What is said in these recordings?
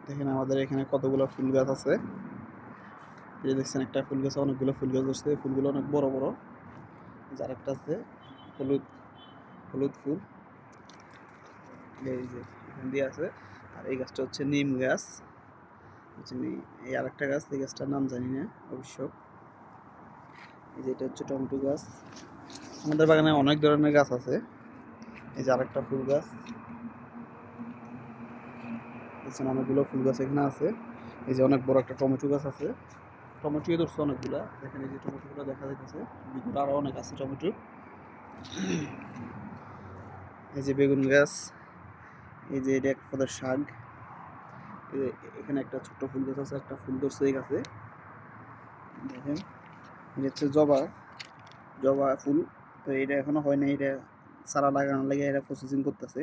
দেখেন আমাদের এখানে কতগুলো ফুল গাছ আছে। এই যে দেখছেন একটা ফুল গাছে অনেকগুলো ফুল গাছ ধরছে, ফুলগুলো অনেক বড় বড়। যার একটা আছে হলুদ হলুদ ফুল, এই যে এখান দিয়ে আছে। আর এই গাছটা হচ্ছে নিম গাছ, বুঝছেন? এই আরেকটা গাছ, এই গাছটার নাম জানি না অবশ্য। এই যে এটা হচ্ছে টমেটো গাছ। আমাদের বাগানে অনেক ধরনের গাছ আছে। এই যে আরেকটা ফুল গাছ, দেখছেন অনেকগুলো ফুল গাছ এখানে আছে। এই যে অনেক বড় একটা টমেটো গাছ আছে, টমেটোই ধরছে অনেকগুলা। দেখেন এই যে টমেটোগুলো দেখা যাইতেছে, ভিতরে আরো অনেক আছে টমেটো। এই যে বেগুন গাছ, এই যে এটা এক পদের শাক। এখানে একটা ছোট্ট ফুল গাছ আছে, একটা ফুল ধরছে এই গাছে। দেখেন এটা হচ্ছে জবা জবা ফুল। তো এটা এখনো হয় না, এটা চারা লাগানোর লাগে এটা প্রসেসিং করতেছে।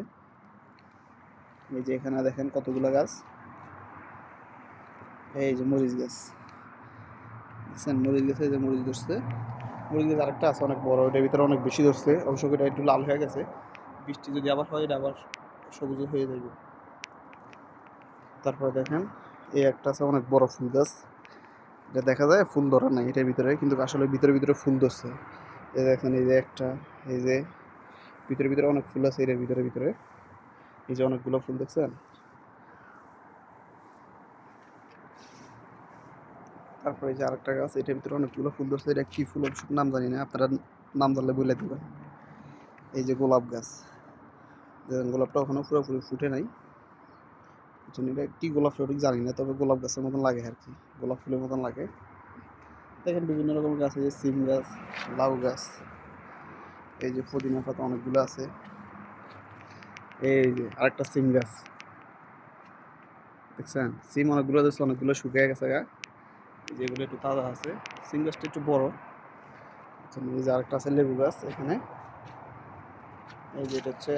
এই যে এখানে দেখেন কতগুলো গাছ। এই যে মরিচ গাছ, দেখছেন মরিচ গাছে যে মরিচ ধরছে। মরিচ গাছ আরেকটা আছে অনেক বড়, ওটার ভিতরে অনেক বেশি ধরছে, অবশ্য এটা একটু লাল হয়ে গেছে। বৃষ্টি যদি আবার হয় এটা আবার সবুজ হয়ে যাবে। তারপরে দেখেন এই একটা আছে অনেক বড় ফুল গাছ, এটা দেখা যায় ফুল ধরা নাই এটার ভিতরে, কিন্তু আসলে ভিতরে ভিতরে ফুল ধরছে। এই দেখেন এই যে একটা, এই যে ভিতরে ভিতরে অনেক ফুল আছে এটার ভিতরে ভিতরে। এই যে অনেকগুলো ফুল দেখছেন। তারপরে এই যে আরেকটা গাছ, এটার ভিতরে অনেকগুলো ফুল ধরছে, এটা কি ফুল অবশ্য নাম জানি না, আপনারা নাম জানলে বলে দেবেন। এই যে গোলাপ গাছ, দেখেন গোলাপটা ওখানে পুরোপুরি ফুটে নাই, বুঝছেন? এটা কি গোলাপ সঠিক জানি না, তবে গোলাপ গাছের মতন লাগে আর কি, গোলাপ ফুলের মতন লাগে। দেখেন বিভিন্ন রকম গাছ, এই যে সিম গাছ, লাউ গাছ, এই যে পুদিনা পাতা অনেকগুলো আছে। এই যে আরেকটা সিম গাছ, দেখছেন সিম অনেকগুলো ধরছে, অনেকগুলো শুকিয়ে গেছে গা, যেগুলো একটু তাজা আছে। সিম গাছটা একটু বড়, বুঝছেন? এই যে আরেকটা আছে লেবু গাছ এখানে। এই যে এটা হচ্ছে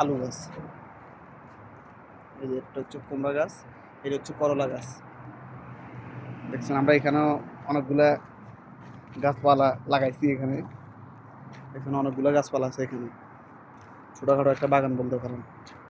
আলু গাছ, এই যে এটা হচ্ছে কুমড়া গাছ, এটা হচ্ছে করলা গাছ। দেখছেন আমরা এখানেও অনেকগুলা গাছপালা লাগাইছি এখানে, এখানে অনেকগুলো গাছপালা আছে এখানে, ছোটখাটো একটা বাগান বলতে পারেন।